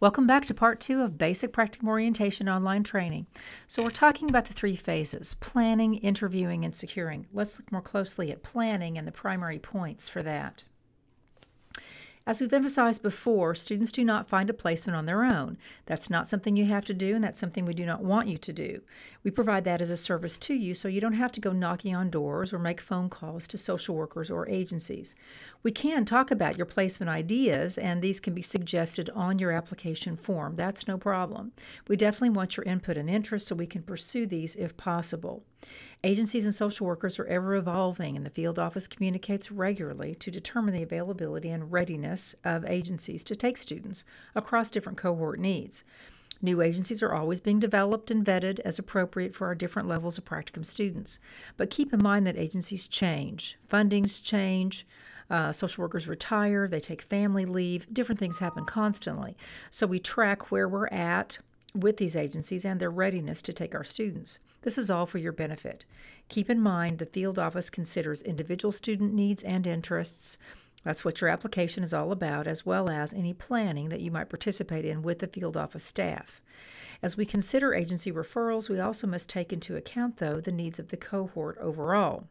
Welcome back to part 2 of Basic Practicum Orientation online training. So we're talking about the 3 phases: planning, interviewing, and securing. Let's look more closely at planning and the primary points for that. As we've emphasized before, students do not find a placement on their own. That's not something you have to do, and that's something we do not want you to do. We provide that as a service to you so you don't have to go knocking on doors or make phone calls to social workers or agencies. We can talk about your placement ideas, and these can be suggested on your application form. That's no problem. We definitely want your input and interest so we can pursue these if possible. Agencies and social workers are ever evolving, and the field office communicates regularly to determine the availability and readiness of agencies to take students across different cohort needs. New agencies are always being developed and vetted as appropriate for our different levels of practicum students. But keep in mind that agencies change, fundings change, social workers retire, they take family leave, different things happen constantly. So we track where we're at with these agencies and their readiness to take our students. This is all for your benefit. Keep in mind the field office considers individual student needs and interests. That's what your application is all about, as well as any planning that you might participate in with the field office staff. As we consider agency referrals, we also must take into account, though, the needs of the cohort overall.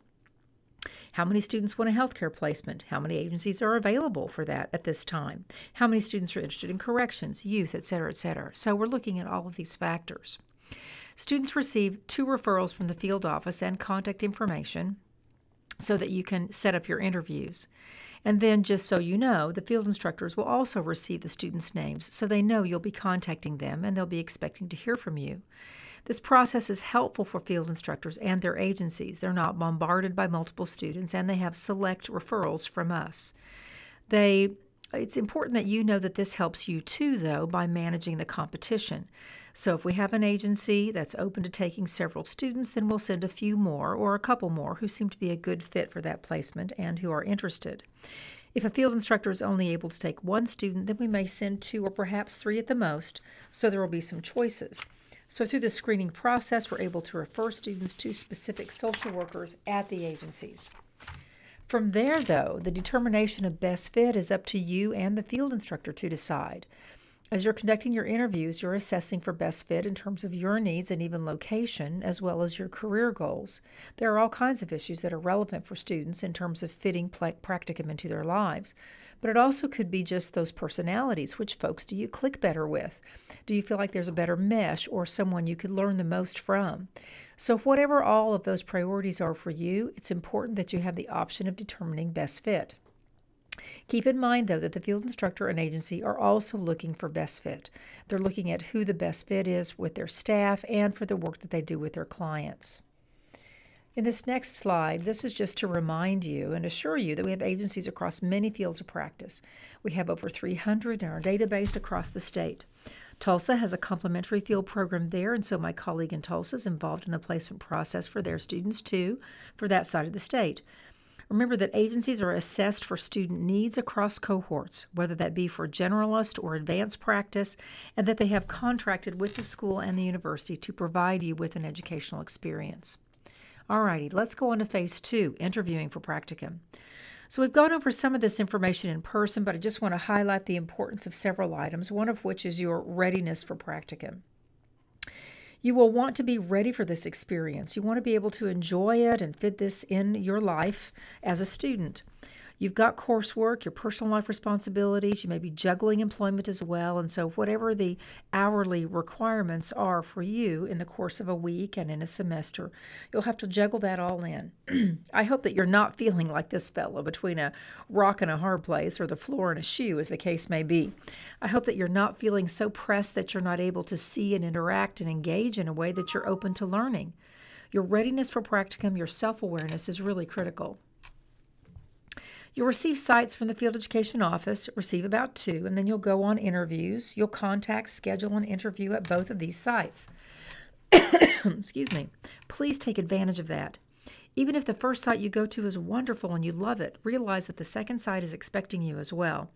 How many students want a healthcare placement? How many agencies are available for that at this time? How many students are interested in corrections, youth, etc., etc.? So we're looking at all of these factors. Students receive 2 referrals from the field office and contact information so that you can set up your interviews. And then, just so you know, the field instructors will also receive the students' names so they know you'll be contacting them and they'll be expecting to hear from you. This process is helpful for field instructors and their agencies. They're not bombarded by multiple students, and they have select referrals from us. It's important that you know that this helps you too, though, by managing the competition. So if we have an agency that's open to taking several students, then we'll send a few more or a couple more who seem to be a good fit for that placement and who are interested. If a field instructor is only able to take 1 student, then we may send 2 or perhaps 3 at the most, so there will be some choices. So through the screening process, we're able to refer students to specific social workers at the agencies. From there, though, the determination of best fit is up to you and the field instructor to decide. As you're conducting your interviews, you're assessing for best fit in terms of your needs and even location, as well as your career goals. There are all kinds of issues that are relevant for students in terms of fitting practicum into their lives. But it also could be just those personalities. Which folks do you click better with? Do you feel like there's a better mesh or someone you could learn the most from? So whatever all of those priorities are for you, it's important that you have the option of determining best fit. Keep in mind, though, that the field instructor and agency are also looking for best fit. They're looking at who the best fit is with their staff and for the work that they do with their clients. In this next slide, this is just to remind you and assure you that we have agencies across many fields of practice. We have over 300 in our database across the state. Tulsa has a complimentary field program there, and so my colleague in Tulsa is involved in the placement process for their students too, for that side of the state. Remember that agencies are assessed for student needs across cohorts, whether that be for generalist or advanced practice, and that they have contracted with the school and the university to provide you with an educational experience. Alrighty, let's go on to phase 2, interviewing for practicum. So we've gone over some of this information in person, but I just want to highlight the importance of several items, one of which is your readiness for practicum. You will want to be ready for this experience. You want to be able to enjoy it and fit this in your life as a student. You've got coursework, your personal life responsibilities, you may be juggling employment as well, and so whatever the hourly requirements are for you in the course of a week and in a semester, you'll have to juggle that all in. I hope that you're not feeling like this fellow between a rock and a hard place, or the floor and a shoe, as the case may be. I hope that you're not feeling so pressed that you're not able to see and interact and engage in a way that you're open to learning. Your readiness for practicum, your self-awareness is really critical. You'll receive sites from the field education office, receive about 2, and then you'll go on interviews. You'll contact, schedule an interview at both of these sites. Excuse me. Please take advantage of that. Even if the first site you go to is wonderful and you love it, realize that the second site is expecting you as well.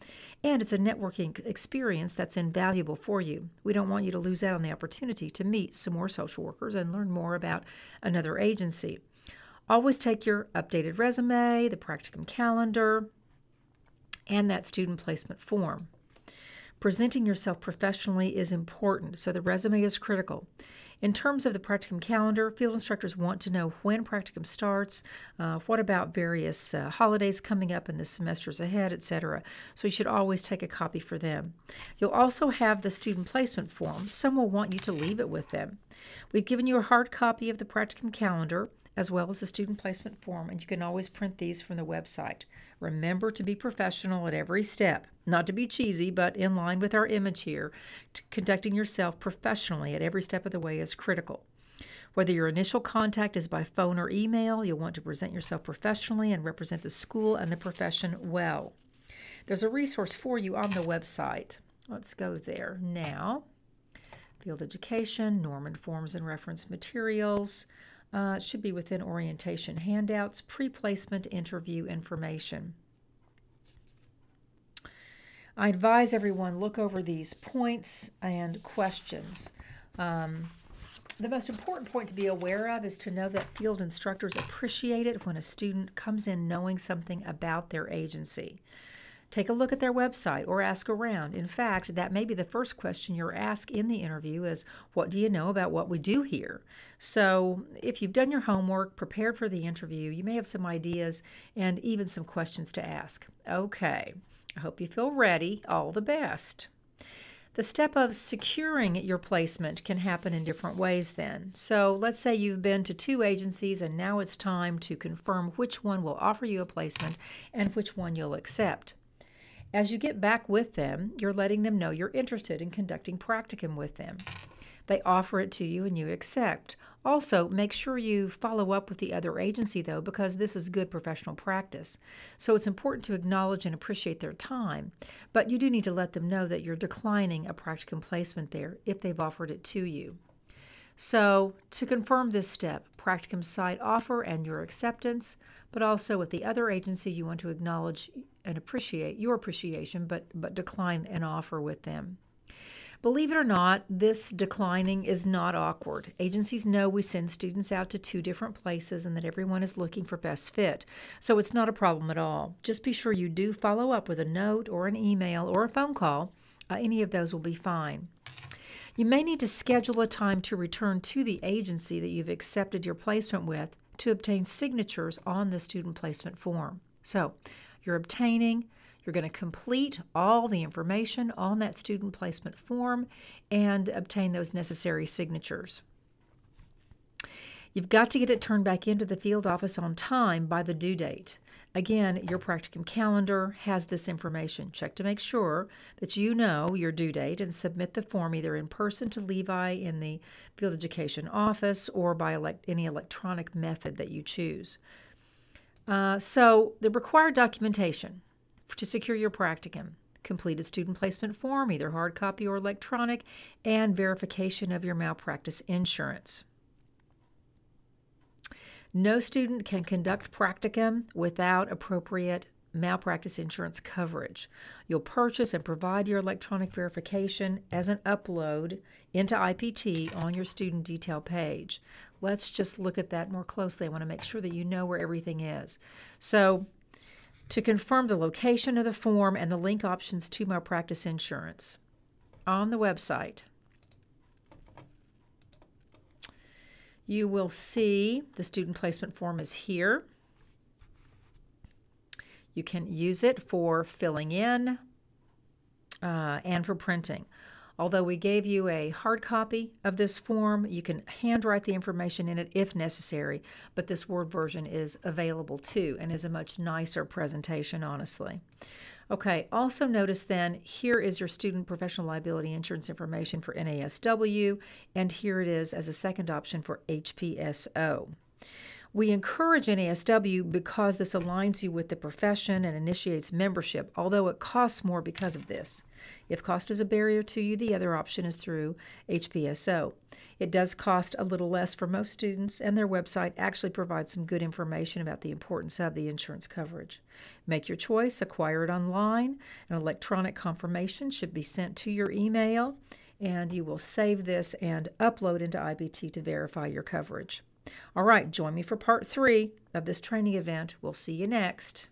And it's a networking experience that's invaluable for you. We don't want you to lose out on the opportunity to meet some more social workers and learn more about another agency. Always take your updated resume, the practicum calendar, and that student placement form. Presenting yourself professionally is important, so the resume is critical. In terms of the practicum calendar, field instructors want to know when practicum starts, what about various holidays coming up in the semesters ahead, etc. So you should always take a copy for them. You'll also have the student placement form. Some will want you to leave it with them. We've given you a hard copy of the practicum calendar as well as the student placement form, and you can always print these from the website. Remember to be professional at every step. Not to be cheesy, but in line with our image here, conducting yourself professionally at every step of the way is critical. Whether your initial contact is by phone or email, you'll want to present yourself professionally and represent the school and the profession well. There's a resource for you on the website. Let's go there now. Field Education, Norman Forms and Reference Materials. It should be within orientation handouts, pre-placement interview information. I advise everyone look over these points and questions. The most important point to be aware of is to know that field instructors appreciate it when a student comes in knowing something about their agency. Take a look at their website or ask around. In fact, that may be the first question you're asked in the interview is, what do you know about what we do here? So if you've done your homework, prepared for the interview, you may have some ideas and even some questions to ask. Okay, I hope you feel ready. All the best. The step of securing your placement can happen in different ways then. So let's say you've been to 2 agencies and now it's time to confirm which one will offer you a placement and which one you'll accept. As you get back with them, you're letting them know you're interested in conducting practicum with them. They offer it to you and you accept. Also, make sure you follow up with the other agency, though, because this is good professional practice. So it's important to acknowledge and appreciate their time, but you do need to let them know that you're declining a practicum placement there if they've offered it to you. So to confirm this step, practicum site offer and your acceptance, but also with the other agency you want to acknowledge and appreciate your appreciation, but decline an offer with them. Believe it or not, this declining is not awkward. Agencies know we send students out to 2 different places and that everyone is looking for best fit, so it's not a problem at all. Just be sure you do follow up with a note or an email or a phone call. Any of those will be fine. You may need to schedule a time to return to the agency that you've accepted your placement with to obtain signatures on the student placement form. So you're going to complete all the information on that student placement form and obtain those necessary signatures. You've got to get it turned back into the field office on time by the due date. Again, your practicum calendar has this information. Check to make sure that you know your due date and submit the form either in person to Levi in the field education office or by any electronic method that you choose. So the required documentation to secure your practicum: completed student placement form, either hard copy or electronic, and verification of your malpractice insurance. No student can conduct practicum without appropriate malpractice insurance coverage. You'll purchase and provide your electronic verification as an upload into IPT on your student detail page. Let's just look at that more closely. I want to make sure that you know where everything is. So, to confirm the location of the form and the link options to malpractice insurance on the website, you will see the student placement form is here. You can use it for filling in and for printing. Although we gave you a hard copy of this form, you can handwrite the information in it if necessary, but this Word version is available too and is a much nicer presentation, honestly. Okay, also notice then, here is your student professional liability insurance information for NASW, and here it is as a second option for HPSO. We encourage NASW because this aligns you with the profession and initiates membership, although it costs more because of this. If cost is a barrier to you, the other option is through HPSO. It does cost a little less for most students, and their website actually provides some good information about the importance of the insurance coverage. Make your choice, acquire it online. An electronic confirmation should be sent to your email, and you will save this and upload into IBT to verify your coverage. All right, join me for part 3 of this training event. We'll see you next.